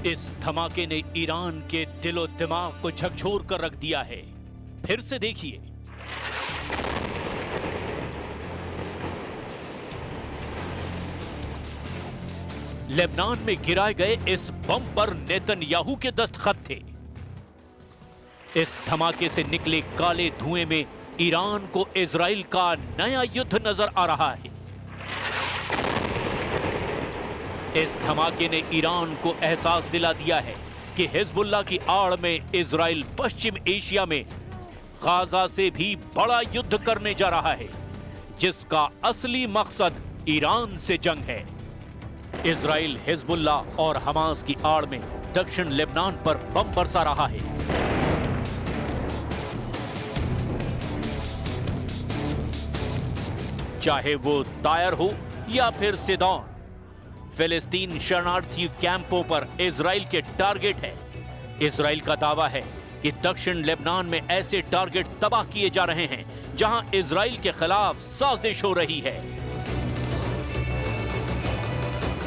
इस धमाके ने ईरान के दिलो दिमाग को झकझोर कर रख दिया है। फिर से देखिए। लेबनान में गिराए गए इस बम पर नेतन्याहू के दस्तखत थे। इस धमाके से निकले काले धुएं में ईरान को इजराइल का नया युद्ध नजर आ रहा है। इस धमाके ने ईरान को एहसास दिला दिया है कि हिजबुल्लाह की आड़ में इजराइल पश्चिम एशिया में गाजा से भी बड़ा युद्ध करने जा रहा है, जिसका असली मकसद ईरान से जंग है। इजराइल हिजबुल्लाह और हमास की आड़ में दक्षिण लेबनान पर बम बरसा रहा है। चाहे वो तायर हो या फिर सिदोन, फिलिस्तीन शरणार्थी कैंपों पर इजराइल के टारगेट है। इजराइल का दावा है कि दक्षिण लेबनान में ऐसे टारगेट तबाह किए जा रहे हैं जहां इजराइल के खिलाफ साजिश हो रही है।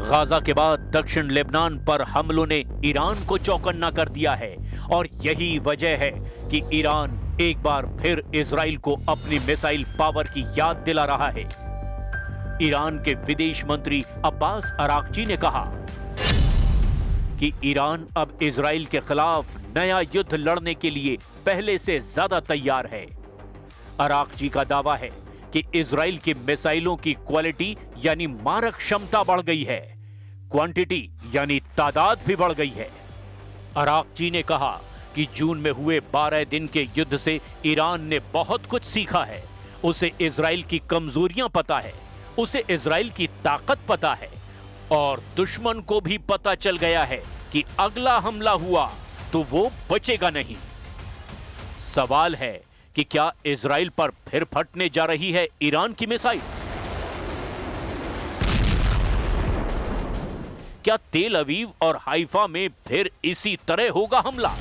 गाजा के बाद दक्षिण लेबनान पर हमलों ने ईरान को चौकन्ना कर दिया है और यही वजह है कि ईरान एक बार फिर इजराइल को अपनी मिसाइल पावर की याद दिला रहा है। ईरान के विदेश मंत्री अब्बास अराक्ची ने कहा कि ईरान अब इजराइल के खिलाफ नया युद्ध लड़ने के लिए पहले से ज्यादा तैयार है। अराक्ची का दावा है कि इजराइल की मिसाइलों की क्वालिटी यानी मारक क्षमता बढ़ गई है, क्वांटिटी यानी तादाद भी बढ़ गई है। अराक्ची ने कहा कि जून में हुए 12 दिन के युद्ध से ईरान ने बहुत कुछ सीखा है। उसे इजराइल की कमजोरियां पता है, उसे इजराइल की ताकत पता है और दुश्मन को भी पता चल गया है कि अगला हमला हुआ तो वो बचेगा नहीं। सवाल है कि क्या इजराइल पर फिर फटने जा रही है ईरान की मिसाइल? क्या तेल अवीव और हाइफा में फिर इसी तरह होगा हमला?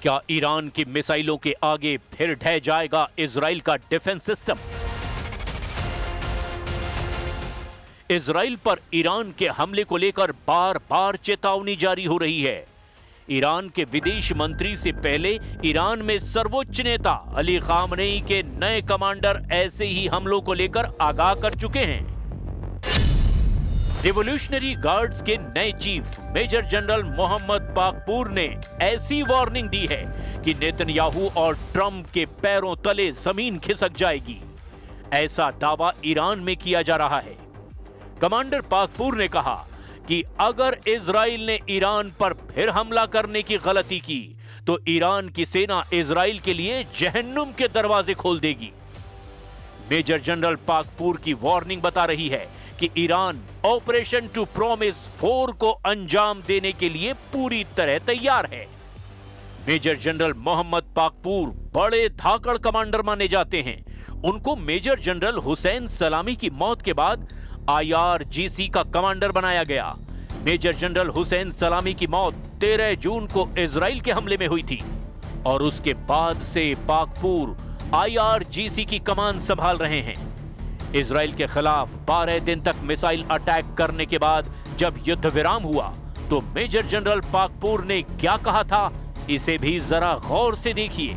क्या ईरान की मिसाइलों के आगे फिर ढह जाएगा इजराइल का डिफेंस सिस्टम? इजराइल पर ईरान के हमले को लेकर बार बार चेतावनी जारी हो रही है। ईरान के विदेश मंत्री से पहले ईरान में सर्वोच्च नेता अली खामनेई के नए कमांडर ऐसे ही हमलों को लेकर आगाह कर चुके हैं। रिवॉल्यूशनरी गार्ड्स के नए chief major general Mohammad Pakpour ने ऐसी वार्निंग दी है कि नेतन्याहू और ट्रंप के पैरों तले जमीन खिसक जाएगी। ऐसा दावा ईरान में किया जा रहा है। कमांडर पाकपूर ने कहा कि अगर इजराइल ने ईरान पर फिर हमला करने की गलती की तो ईरान की सेना इजराइल के लिए जहन्नुम के दरवाजे खोल देगी। मेजर जनरल पाकपूर की वार्निंग बता रही है कि ईरान ऑपरेशन टू प्रॉमिस 4 को अंजाम देने के लिए पूरी तरह तैयार है। मेजर जनरल मोहम्मद पाकपूर बड़े धाकड़ कमांडर माने जाते हैं। उनको मेजर जनरल हुसैन सलामी की मौत के बाद IRGC का कमांडर बनाया गया। मेजर जनरल हुसैन सलामी की मौत 13 जून को इजराइल के हमले में हुई थी और उसके बाद से पाकपूर IRGC की कमान संभाल रहे हैं। इजराइल के खिलाफ 12 दिन तक मिसाइल अटैक करने के बाद जब युद्ध विराम हुआ तो मेजर जनरल पाकपूर ने क्या कहा था, इसे भी जरा गौर से देखिए।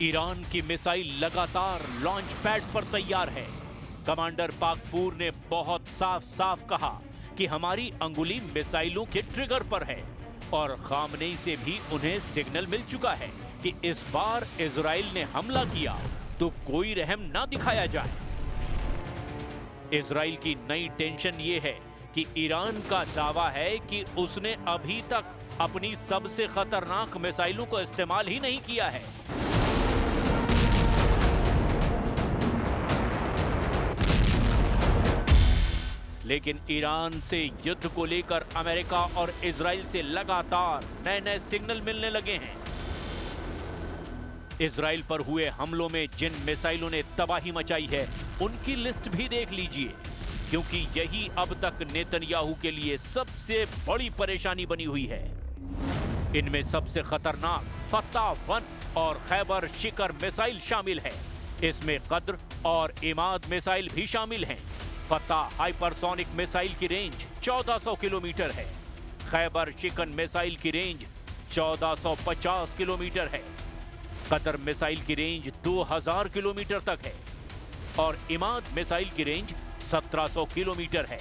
ईरान की मिसाइल लगातार लॉन्च पैड पर तैयार है। कमांडर पाकपूर ने बहुत साफ साफ कहा कि हमारी अंगुली मिसाइलों के ट्रिगर पर है और खामनेई से भी उन्हें सिग्नल मिल चुका है कि इस बार इजराइल ने हमला किया तो कोई रहम ना दिखाया जाए। इजराइल की नई टेंशन ये है कि ईरान का दावा है कि उसने अभी तक अपनी सबसे खतरनाक मिसाइलों को इस्तेमाल ही नहीं किया है। लेकिन ईरान से युद्ध को लेकर अमेरिका और इजराइल से लगातार नए नए सिग्नल मिलने लगे हैं। इजराइल पर हुए हमलों में जिन मिसाइलों ने तबाही मचाई है, उनकी लिस्ट भी देख लीजिए, क्योंकि यही अब तक नेतन्याहू के लिए सबसे बड़ी परेशानी बनी हुई है। इनमें सबसे खतरनाक फत्ता-1 और खैबर शिकर मिसाइल शामिल है। इसमें कद्र और इमाद मिसाइल भी शामिल हैं। फत्ता हाइपरसोनिक मिसाइल की रेंज 1400 किलोमीटर है। खैबर शिकन मिसाइल की रेंज 1450 किलोमीटर है। कतर मिसाइल की रेंज 2000 किलोमीटर तक है और इमाद मिसाइल की रेंज 1700 किलोमीटर है।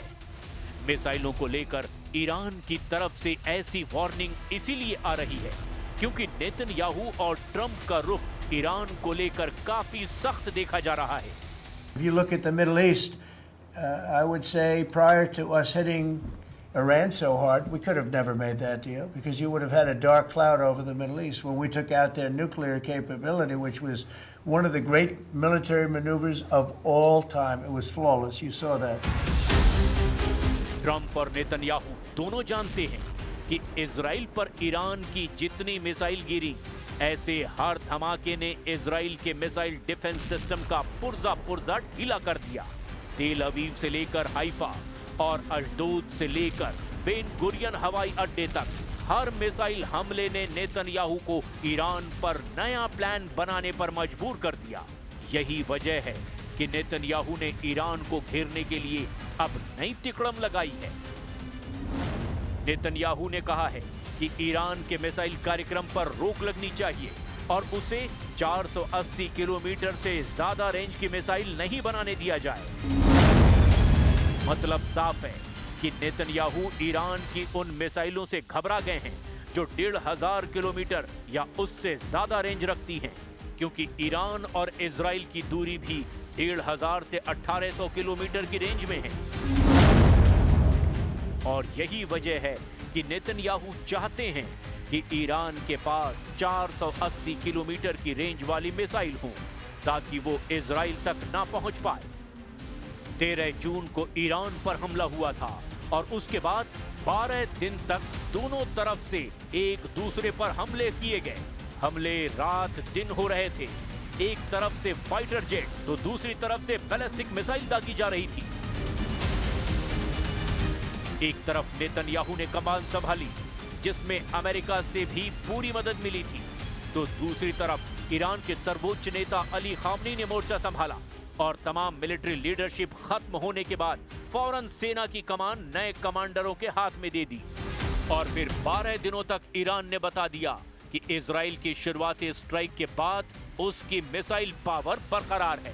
मिसाइलों को लेकर ईरान की तरफ से ऐसी वार्निंग इसीलिए आ रही है क्योंकि नेतन्याहू और ट्रंप का रुख ईरान को लेकर काफी सख्त देखा जा रहा है। If you look at the Middle East, I would say prior to us hitting Iran so hard, we could have never made that deal because you would have had a dark cloud over the Middle East when we took out their nuclear capability, which was one of the great military maneuvers of all time. It was flawless. You saw that. Trump और Netanyahu दोनों जानते हैं कि Israel पर Iran की जितनी missile गिरी, ऐसे हर धमाके ने इजराइल के मिसाइल डिफेंस सिस्टम का पुर्जा ढीला कर दिया। तेल अवीव से लेकर हाइफा और अशदोद से लेकर बेन गुरियन हवाई अड्डे तक हर मिसाइल हमले ने नेतन्याहू को ईरान पर नया प्लान बनाने पर मजबूर कर दिया। यही वजह है कि नेतन्याहू ने ईरान को घेरने के लिए अब नई तिकड़म लगाई है। नेतन्याहू ने कहा है कि ईरान के मिसाइल कार्यक्रम पर रोक लगनी चाहिए और उसे 480 किलोमीटर से ज्यादा रेंज की मिसाइल नहीं बनाने दिया जाए। मतलब साफ है कि नेतन्याहू ईरान की उन मिसाइलों से घबरा गए हैं जो 1500 किलोमीटर या उससे ज्यादा रेंज रखती हैं, क्योंकि ईरान और इजराइल की दूरी भी 1500 से 1800 किलोमीटर की रेंज में है। और यही वजह है कि नेतन्याहू चाहते हैं कि ईरान के पास 480 किलोमीटर की रेंज वाली मिसाइल हो ताकि वो इजराइल तक ना पहुंच पाए। 13 जून को ईरान पर हमला हुआ था और उसके बाद 12 दिन तक दोनों तरफ से एक दूसरे पर हमले किए गए। हमले रात दिन हो रहे थे। एक तरफ से फाइटर जेट तो दूसरी तरफ से बैलिस्टिक मिसाइल दागी जा रही थी। एक तरफ नेतन्याहू ने कमान संभाली जिसमें अमेरिका से भी पूरी मदद मिली थी, तो दूसरी तरफ ईरान के सर्वोच्च नेता अली खामनी ने मोर्चा संभाला और तमाम मिलिट्री लीडरशिप खत्म होने के बाद फौरन सेना की कमान नए कमांडरों के हाथ में दे दी। और फिर 12 दिनों तक ईरान ने बता दिया कि इजराइल की शुरुआती स्ट्राइक के बाद उसकी मिसाइल पावर बरकरार है।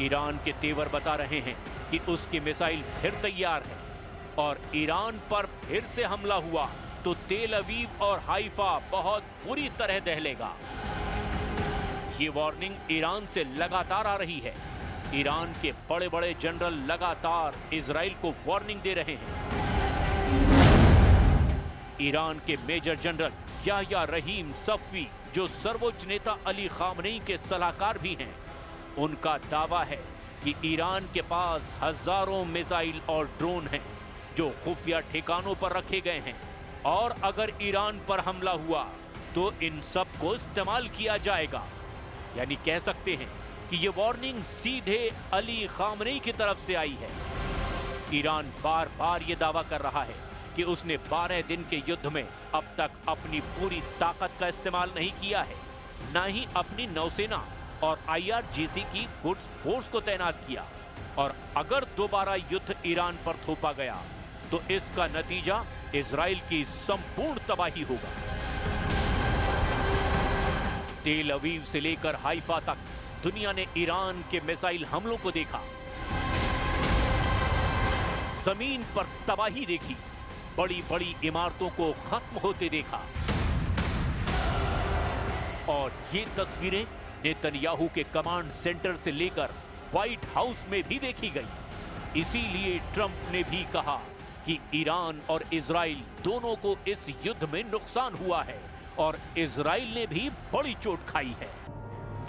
ईरान के तेवर बता रहे हैं कि उसकी मिसाइल फिर तैयार है और ईरान पर फिर से हमला हुआ तो तेल अवीव और हाइफा बहुत बुरी तरह दहलेगा। ये वार्निंग ईरान से लगातार आ रही है। ईरान के बड़े बड़े जनरल लगातार इजराइल को वार्निंग दे रहे हैं। ईरान के मेजर जनरल याह्या रहीम सफ़वी, जो सर्वोच्च नेता अली खामनेई के सलाहकार भी हैं, उनका दावा है कि ईरान के पास हजारों मिसाइल और ड्रोन हैं जो खुफिया ठिकानों पर रखे गए हैं और अगर ईरान पर हमला हुआ तो इन सब को इस्तेमाल किया जाएगा। यानी कह सकते हैं कि ये वार्निंग सीधे अली खामनेई की तरफ से आई है। ईरान बार बार ये दावा कर रहा है कि उसने 12 दिन के युद्ध में अब तक अपनी पूरी ताकत का इस्तेमाल नहीं किया है, ना ही अपनी नौसेना और IRGC की गुड्स फोर्स को तैनात किया। और अगर दोबारा युद्ध ईरान पर थोपा गया तो इसका नतीजा इजराइल की संपूर्ण तबाही होगा। तेल अवीव से लेकर हाइफा तक दुनिया ने ईरान के मिसाइल हमलों को देखा, जमीन पर तबाही देखी, बड़ी बड़ी इमारतों को खत्म होते देखा। और ये तस्वीरें नेतन्याहू के कमांड सेंटर से लेकर व्हाइट हाउस में भी देखी गई। इसीलिए ट्रंप ने भी कहा कि ईरान और इजराइल दोनों को इस युद्ध में नुकसान हुआ है और इजराइल ने भी बड़ी चोट खाई है।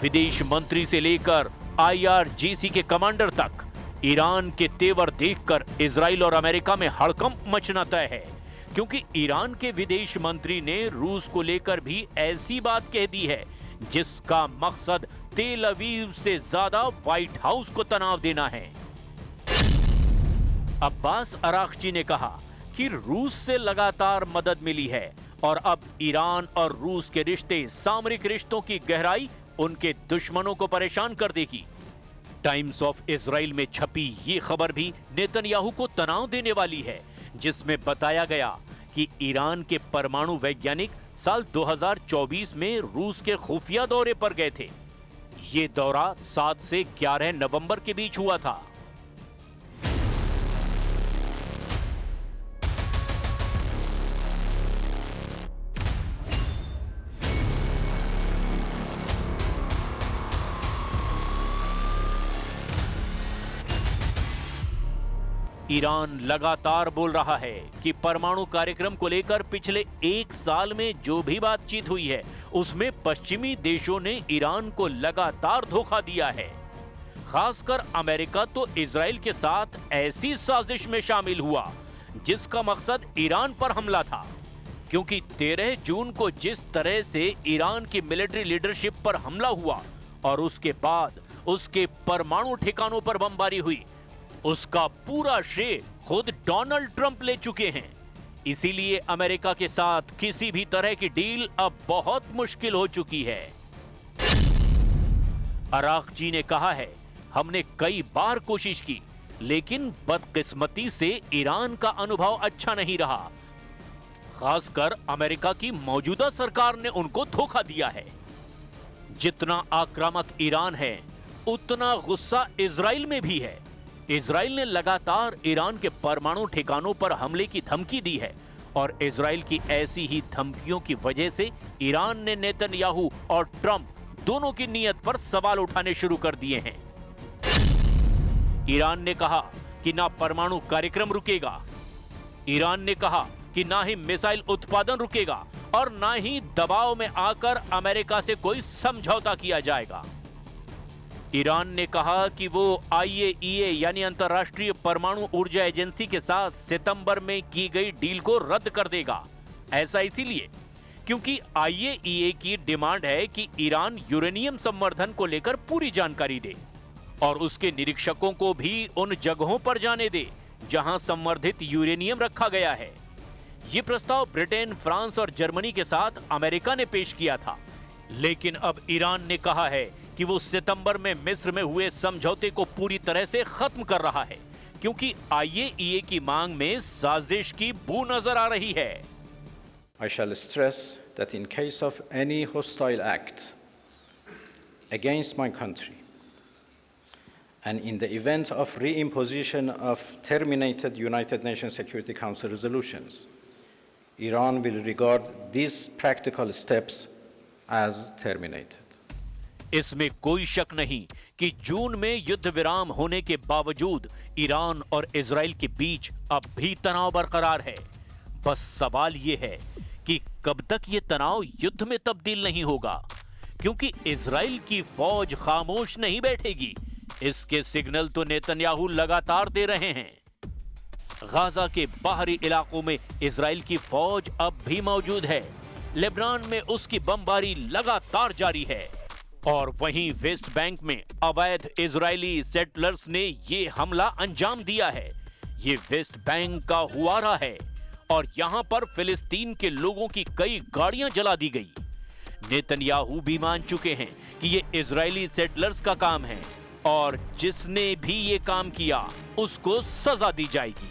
विदेश मंत्री से लेकर IRGC के कमांडर तक ईरान के तेवर देखकर इजराइल और अमेरिका में हड़कंप मचना तय है, क्योंकि ईरान के विदेश मंत्री ने रूस को लेकर भी ऐसी बात कह दी है जिसका मकसद तेल अवीव से ज्यादा व्हाइट हाउस को तनाव देना है। अब्बास अरागची ने कहा कि रूस से लगातार मदद मिली है और अब ईरान और रूस के रिश्ते, सामरिक रिश्तों की गहराई उनके दुश्मनों को परेशान कर देगी। टाइम्स ऑफ इजराइल में छपी ये खबर भी नेतन्याहू को तनाव देने वाली है, जिसमें बताया गया कि ईरान के परमाणु वैज्ञानिक साल 2024 में रूस के खुफिया दौरे पर गए थे। ये दौरा 7 से 11 नवंबर के बीच हुआ था। ईरान लगातार बोल रहा है कि परमाणु कार्यक्रम को लेकर पिछले 1 साल में जो भी बातचीत हुई है उसमें पश्चिमी देशों ने ईरान को लगातार धोखा दिया है। खासकर अमेरिका तो इजराइल के साथ ऐसी साजिश में शामिल हुआ जिसका मकसद ईरान पर हमला था, क्योंकि 13 जून को जिस तरह से ईरान की मिलिट्री लीडरशिप पर हमला हुआ और उसके बाद उसके परमाणु ठिकानों पर बमबारी हुई, उसका पूरा श्रेय खुद डोनाल्ड ट्रंप ले चुके हैं। इसीलिए अमेरिका के साथ किसी भी तरह की डील अब बहुत मुश्किल हो चुकी है। अरागची ने कहा है, हमने कई बार कोशिश की, लेकिन बदकिस्मती से ईरान का अनुभव अच्छा नहीं रहा। खासकर अमेरिका की मौजूदा सरकार ने उनको धोखा दिया है। जितना आक्रामक ईरान है, उतना गुस्सा इजराइल में भी है। इजराइल ने लगातार ईरान के परमाणु ठिकानों पर हमले की धमकी दी है और इजराइल की ऐसी ही धमकियों की वजह से ईरान ने नेतन्याहू और ट्रंप दोनों की नीयत पर सवाल उठाने शुरू कर दिए हैं। ईरान ने कहा कि ना परमाणु कार्यक्रम रुकेगा। ईरान ने कहा कि ना ही मिसाइल उत्पादन रुकेगा और ना ही दबाव में आकर अमेरिका से कोई समझौता किया जाएगा। ईरान ने कहा कि वो IAEA यानी अंतर्राष्ट्रीय परमाणु ऊर्जा एजेंसी के साथ सितंबर में की गई डील को रद्द कर देगा। ऐसा इसीलिए क्योंकि IAEA की डिमांड है कि ईरान यूरेनियम संवर्धन को लेकर पूरी जानकारी दे और उसके निरीक्षकों को भी उन जगहों पर जाने दे जहां संवर्धित यूरेनियम रखा गया है। यह प्रस्ताव ब्रिटेन, फ्रांस और जर्मनी के साथ अमेरिका ने पेश किया था, लेकिन अब ईरान ने कहा है कि वो सितंबर में मिस्र में हुए समझौते को पूरी तरह से खत्म कर रहा है, क्योंकि IAEA की मांग में साजिश की बू नजर आ रही है। I shall stress that in case of any hostile act against my country and in the event of reimposition of terminated United Nations Security Council resolutions, Iran will regard these practical steps as terminated. इसमें कोई शक नहीं कि जून में युद्ध विराम होने के बावजूद ईरान और इजराइल के बीच अब भी तनाव बरकरार है। बस सवाल यह है कि कब तक यह तनाव युद्ध में तब्दील नहीं होगा, क्योंकि इजराइल की फौज खामोश नहीं बैठेगी। इसके सिग्नल तो नेतन्याहू लगातार दे रहे हैं। गाजा के बाहरी इलाकों में इजराइल की फौज अब भी मौजूद है। लेबनान में उसकी बमबारी लगातार जारी है और वहीं वेस्ट बैंक में अवैध इजरायली सेटलर्स ने ये हमला अंजाम दिया है। ये वेस्ट बैंक का हुआरा है और यहां पर फिलिस्तीन के लोगों की कई गाड़ियां जला दी गई। नेतन्याहू भी मान चुके हैं कि ये इजरायली सेटलर्स का काम है और जिसने भी ये काम किया उसको सजा दी जाएगी।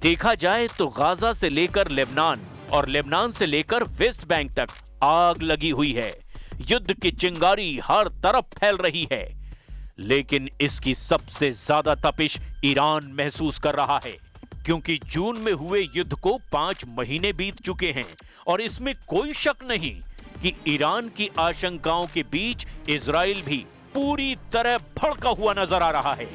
देखा जाए तो गाजा से लेकर लेबनान और लेबनान से लेकर वेस्ट बैंक तक आग लगी हुई है। युद्ध की चिंगारी हर तरफ फैल रही है। लेकिन इसकी सबसे ज्यादा तपिश ईरान महसूस कर रहा है, क्योंकि जून में हुए युद्ध को 5 महीने बीत चुके हैं और इसमें कोई शक नहीं कि ईरान की आशंकाओं के बीच इजराइल भी पूरी तरह भड़का हुआ नजर आ रहा है।